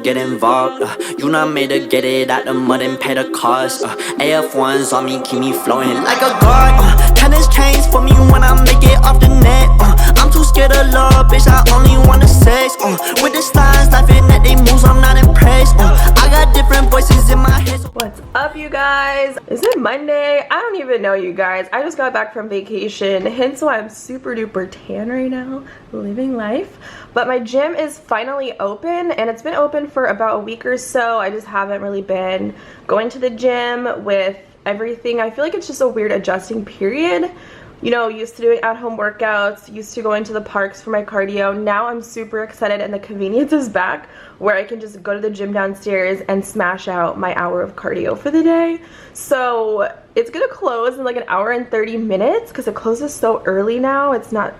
get involved. You not made to get it out the mud and pay the cost. AF1s on me, keep me flowing like a god. Tennis chains for me when I make it off the net. I'm too scared of love, bitch, I only want the sex. With the styles, laughing at they moves, I'm not impressed. I got different voices in my head. What's up, you guys? Is it Monday? I don't even know, you guys. I just got back from vacation, hence why I'm super duper tan right now, living life. But my gym is finally open, and it's been open for about a week or so. I just haven't really been going to the gym with everything. I feel like it's just a weird adjusting period. You know, used to doing at-home workouts, used to going to the parks for my cardio. Now I'm super excited and the convenience is back where I can just go to the gym downstairs and smash out my hour of cardio for the day. So it's gonna close in like an hour and 30 minutes because it closes so early now. It's not,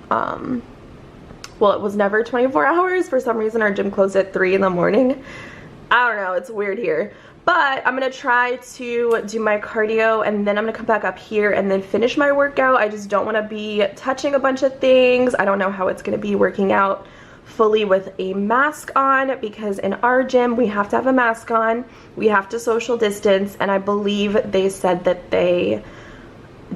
well, it was never 24 hours. For some reason our gym closed at 3 in the morning. I don't know, it's weird here. But I'm gonna try to do my cardio and then I'm gonna come back up here and then finish my workout. I just don't wanna be touching a bunch of things. I don't know how it's gonna be working out fully with a mask on because in our gym we have to have a mask on. We have to social distance, and I believe they said that they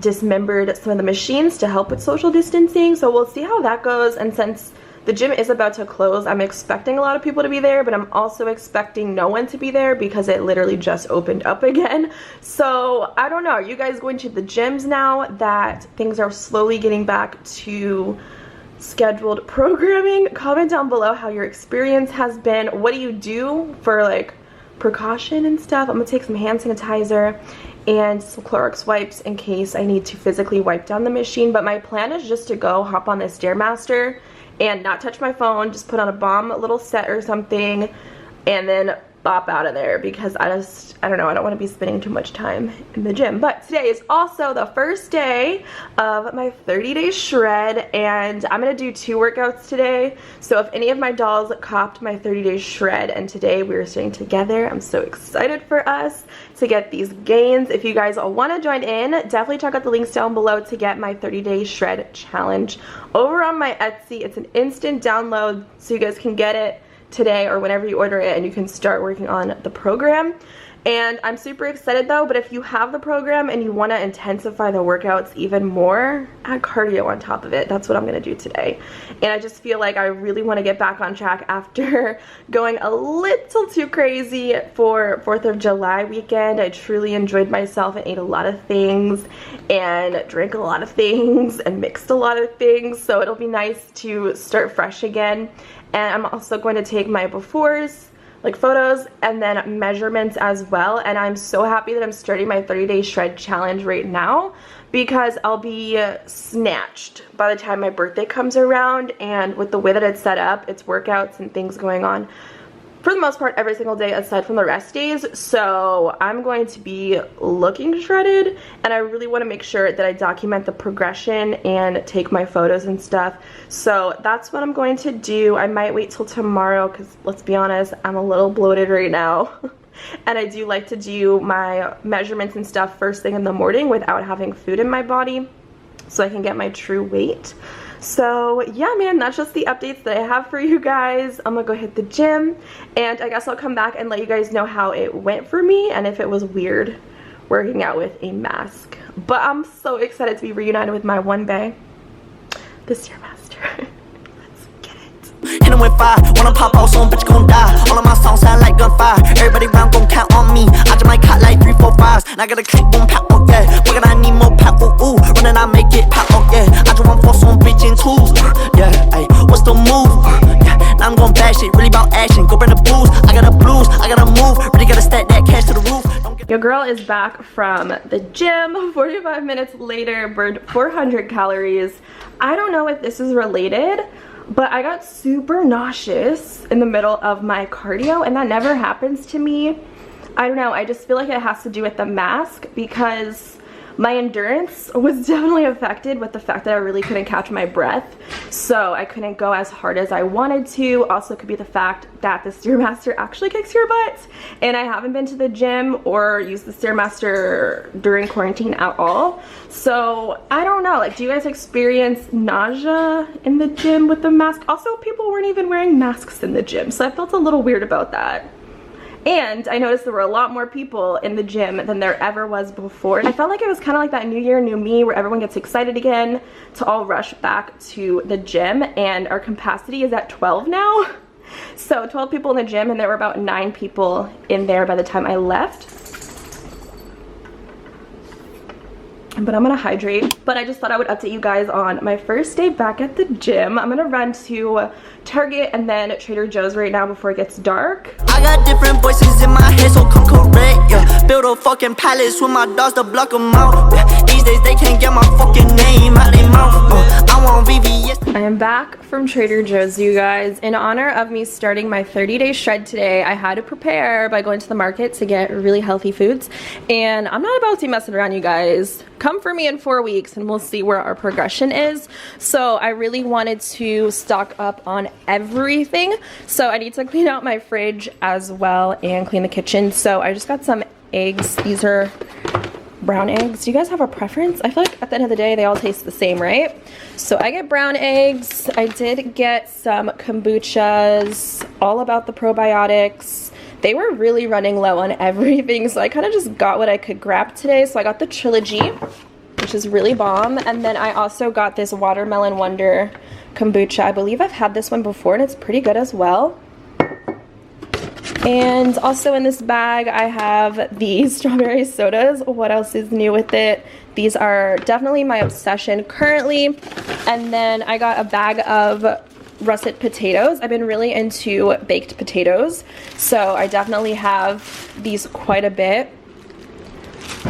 dismembered some of the machines to help with social distancing. So we'll see how that goes, and since the gym is about to close, I'm expecting a lot of people to be there, but I'm also expecting no one to be there because it literally just opened up again. So I don't know, are you guys going to the gyms now that things are slowly getting back to scheduled programming? Comment down below how your experience has been. What do you do for like precaution and stuff? I'm gonna take some hand sanitizer and some Clorox wipes in case I need to physically wipe down the machine, but my plan is just to go hop on the Stairmaster and not touch my phone, just put on a bomb little set or something and then bop out of there because I don't know, I don't want to be spending too much time in the gym. But today is also the first day of my 30-day shred, and I'm gonna do 2 workouts today. So if any of my dolls copped my 30-day shred and today we are starting together, I'm so excited for us to get these gains. If you guys all want to join in, definitely check out the links down below to get my 30-day shred challenge over on my Etsy. It's an instant download, so you guys can get it today or whenever you order it and you can start working on the program. And I'm super excited though, but if you have the program and you want to intensify the workouts even more, add cardio on top of it. That's what I'm going to do today. And I just feel like I really want to get back on track after going a little too crazy for 4th of July weekend. I truly enjoyed myself and ate a lot of things and drank a lot of things and mixed a lot of things. So it'll be nice to start fresh again. And I'm also going to take my befores, like photos, and then measurements as well. And I'm so happy that I'm starting my 30-day shred challenge right now because I'll be snatched by the time my birthday comes around. And with the way that it's set up, it's workouts and things going on for the most part every single day aside from the rest days. So I'm going to be looking shredded, and I really want to make sure that I document the progression and take my photos and stuff. So that's what I'm going to do. I might wait till tomorrow because let's be honest, I'm a little bloated right now. And I do like to do my measurements and stuff first thing in the morning without having food in my body so I can get my true weight. So yeah, man, that's just the updates that I have for you guys. I'm gonna go hit the gym, and I guess I'll come back and let you guys know how it went for me and if it was weird working out with a mask. But I'm so excited to be reunited with my one bae, the Stairmaster. Let's get it. Hit 'em with fire, wanna pop out, some bitch gon' die. All of my songs sound like gunfire. Everybody round gon' count on me. I just might cut like 3, 4, 5s. And I got a click, boom, pop, oh yeah. We're gonna need more pop, ooh, ooh. Running, I make it pop, oh yeah. I just want for some bitch in tools, yeah. Ay, what's the move? Yeah, now I'm gon' bash it, really about action. Go bring the booze, I got the blues, I gotta move. Really gotta stack that cash to the roof. Your girl is back from the gym. 45 minutes later, burned 400 calories. I don't know if this is related, but I got super nauseous in the middle of my cardio, and that never happens to me. I don't know, I just feel like it has to do with the mask because My endurance was definitely affected with the fact that I really couldn't catch my breath, so I couldn't go as hard as I wanted to. Also could be the fact that the Stairmaster actually kicks your butt, and I haven't been to the gym or used the Stairmaster during quarantine at all. So I don't know, like, do you guys experience nausea in the gym with the mask? Also, people weren't even wearing masks in the gym, so I felt a little weird about that. And I noticed there were a lot more people in the gym than there ever was before. And I felt like it was kind of like that new year, new me, where everyone gets excited again to all rush back to the gym. And our capacity is at 12 now. So 12 people in the gym, and there were about 9 people in there by the time I left. But I'm gonna hydrate. But I just thought I would update you guys on my first day back at the gym. I'm gonna run to Target and then Trader Joe's right now before it gets dark. I got different voices in my head, so come correct, yeah. Build a fucking palace with my dogs to block them out. These days they can't get my fucking name out their mouth. I want VVS. I am back from Trader Joe's, you guys. In honor of me starting my 30-day shred today, I had to prepare by going to the market to get really healthy foods. And I'm not about to be messing around, you guys. Come for me in 4 weeks and we'll see where our progression is. So I really wanted to stock up on everything. So I need to clean out my fridge as well and clean the kitchen. So I just got some eggs. These are brown eggs. Do you guys have a preference? I feel like at the end of the day they all taste the same, right? So I get brown eggs. I did get some kombuchas, all about the probiotics. They were really running low on everything, so I kind of just got what I could grab today. So I got the Trilogy, which is really bomb, and then I also got this Watermelon Wonder kombucha. I believe I've had this one before and it's pretty good as well. And also in this bag I have these strawberry sodas. What else is new with it? These are definitely my obsession currently. And then I got a bag of Russet Potatoes. I've been really into baked potatoes, so I definitely have these quite a bit.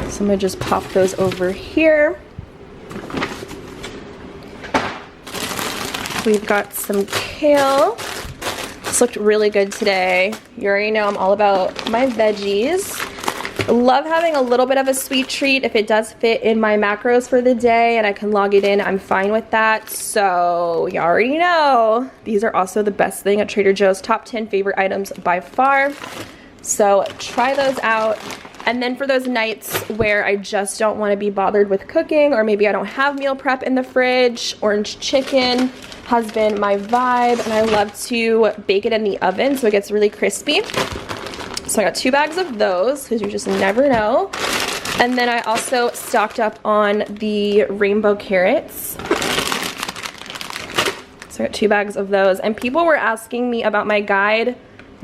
So I'm gonna just pop those over here. We've got some kale. This looked really good today. You already know I'm all about my veggies. Love having a little bit of a sweet treat. If it does fit in my macros for the day and I can log it in, I'm fine with that. So you already know these are also the best thing at Trader Joe's. Top 10 favorite items by far. So try those out. And then for those nights where I just don't want to be bothered with cooking, or maybe I don't have meal prep in the fridge, orange chicken has been my vibe, and I love to bake it in the oven so it gets really crispy. So I got 2 bags of those because you just never know. And then I also stocked up on the rainbow carrots. So I got 2 bags of those. And people were asking me about my guide.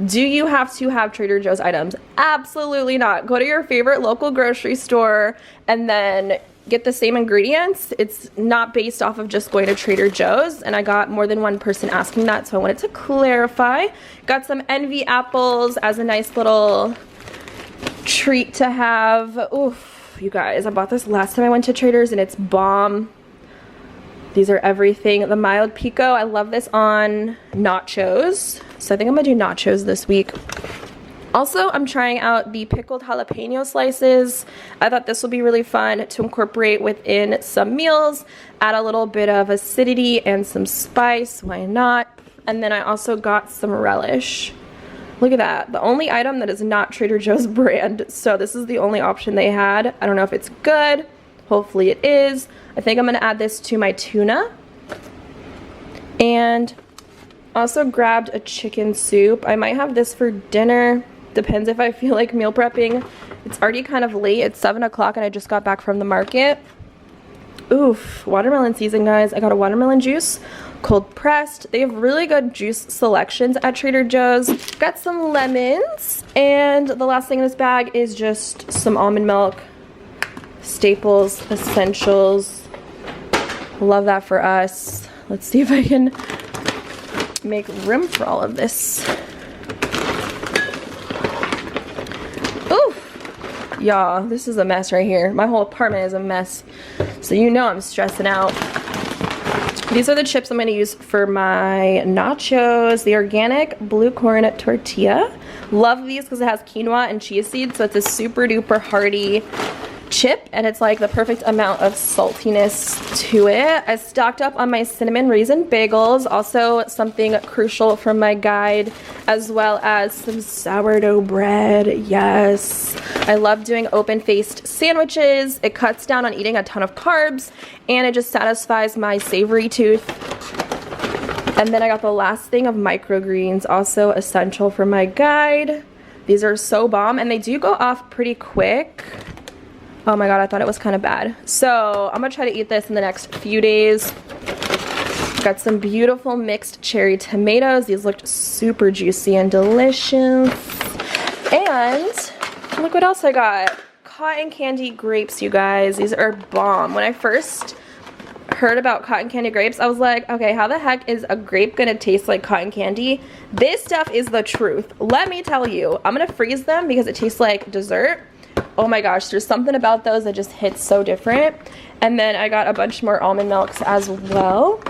Do you have to have Trader Joe's items? Absolutely not. Go to your favorite local grocery store and then get the same ingredients. It's not based off of just going to Trader Joe's, and I got more than one person asking that, so I wanted to clarify. Got some Envy apples as a nice little treat to have. Oof, you guys, I bought this last time I went to Trader's and it's bomb. These are everything. The mild pico, I love this on nachos, so I think I'm gonna do nachos this week. Also, I'm trying out the pickled jalapeno slices. I thought this would be really fun to incorporate within some meals, add a little bit of acidity and some spice, why not? And then I also got some relish. Look at that, the only item that is not Trader Joe's brand, so this is the only option they had. I don't know if it's good, hopefully it is. I think I'm gonna add this to my tuna. And also grabbed a chicken soup. I might have this for dinner. Depends if I feel like meal prepping. It's already kind of late. It's 7 o'clock and I just got back from the market. Oof, watermelon season, guys. I got a watermelon juice, cold pressed. They have really good juice selections at Trader Joe's. Got some lemons. And the last thing in this bag is just some almond milk. Staples, essentials. Love that for us. Let's see if I can make room for all of this. Oof, y'all, this is a mess right here. My whole apartment is a mess, so you know I'm stressing out. These are the chips I'm going to use for my nachos. The organic blue corn tortilla. Love these because it has quinoa and chia seeds, so it's a super duper hearty chip, and it's like the perfect amount of saltiness to it. I stocked up on my cinnamon raisin bagels, also something crucial from my guide, as well as some sourdough bread. Yes, I love doing open-faced sandwiches. It cuts down on eating a ton of carbs, and it just satisfies my savory tooth. And then I got the last thing of microgreens, also essential for my guide. These are so bomb, and they do go off pretty quick. Oh my god, I thought it was kind of bad. So I'm gonna try to eat this in the next few days. Got some beautiful mixed cherry tomatoes. These looked super juicy and delicious. And look what else I got. Cotton candy grapes, you guys. These are bomb. When I first heard about cotton candy grapes, I was like, okay, how the heck is a grape gonna taste like cotton candy? This stuff is the truth. Let me tell you. I'm gonna freeze them because it tastes like dessert. Oh my gosh, there's something about those that just hits so different. And then I got a bunch more almond milks as well.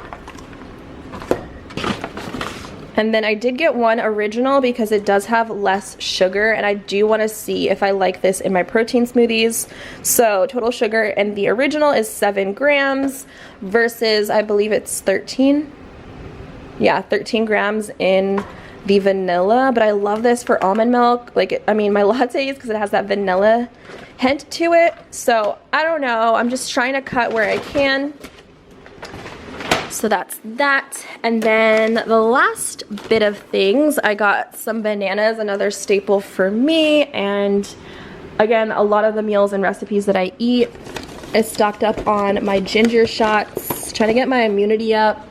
And then I did get one original because it does have less sugar, and I do want to see if I like this in my protein smoothies. So total sugar in the original is 7 grams versus I believe it's 13. Yeah, 13 grams in the vanilla, but I love this for almond milk. Like, I mean, my lattes, because it has that vanilla hint to it. So I don't know, I'm just trying to cut where I can. So that's that. And then the last bit of things, I got some bananas, another staple for me. And again, a lot of the meals and recipes that I eat is stocked up on my ginger shots, trying to get my immunity up.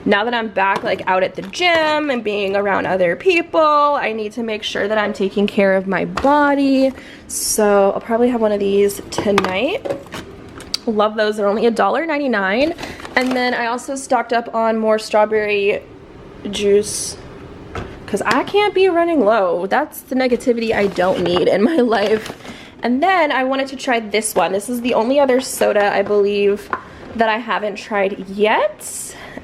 Now that I'm back like out at the gym and being around other people, I need to make sure that I'm taking care of my body. So I'll probably have one of these tonight. Love those. They're only $1.99. And then I also stocked up on more strawberry juice because I can't be running low. That's the negativity I don't need in my life. And then I wanted to try this one. This is the only other soda, I believe, that I haven't tried yet.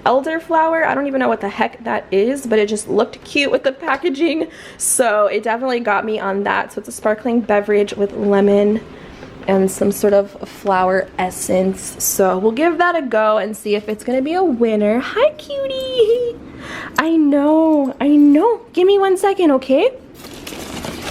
Elderflower. I don't even know what the heck that is, but it just looked cute with the packaging. So it definitely got me on that. So it's a sparkling beverage with lemon and some sort of flower essence. So we'll give that a go and see if it's gonna be a winner. Hi, cutie. I know. Give me 1 second, okay?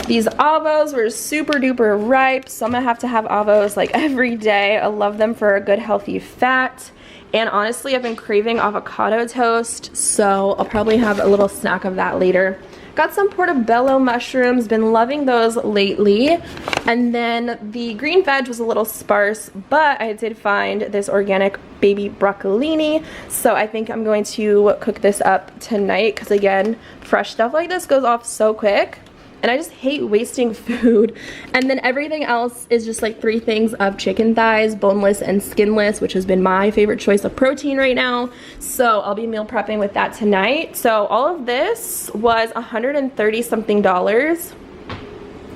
These avos were super duper ripe, so I'm gonna have to have avos like every day. I love them for a good healthy fat. And honestly, I've been craving avocado toast, so I'll probably have a little snack of that later. Got some portobello mushrooms, been loving those lately. And then the green veg was a little sparse, but I did find this organic baby broccolini. So I think I'm going to cook this up tonight because again, fresh stuff like this goes off so quick. And I just hate wasting food. And then everything else is just like 3 things of chicken thighs, boneless and skinless, which has been my favorite choice of protein right now. So I'll be meal prepping with that tonight. So all of this was $130 something.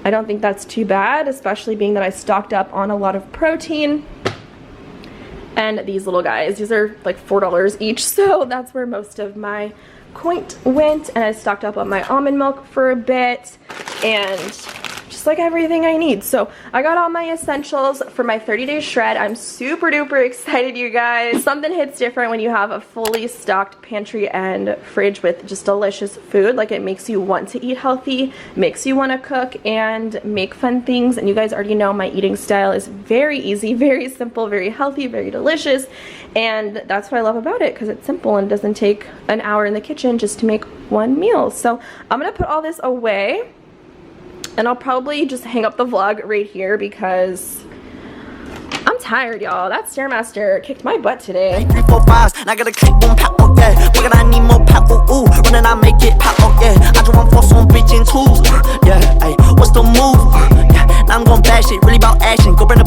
I don't think that's too bad, especially being that I stocked up on a lot of protein. And these little guys, these are like $4 each. So that's where most of my coin went, and I stocked up on my almond milk for a bit and just like everything I need. So I got all my essentials for my 30-day shred. I'm super duper excited, you guys. Something hits different when you have a fully stocked pantry and fridge with just delicious food. Like, it makes you want to eat healthy, makes you want to cook and make fun things. And you guys already know my eating style is very easy, very simple, very healthy, very delicious. And that's what I love about it, because it's simple and doesn't take an hour in the kitchen just to make one meal. So I'm gonna put all this away, and I'll probably just hang up the vlog right here because I'm tired, y'all. That Stairmaster kicked my butt today. 3, 4, 5, and I gotta click boom pop, oh yeah. We're gonna need more pop, ooh, running I make it pop, oh yeah. I just want for some bitchin' tools, yeah. Ay, what's the move? Yeah, now I'm gon' bash it, really about action. Go bring the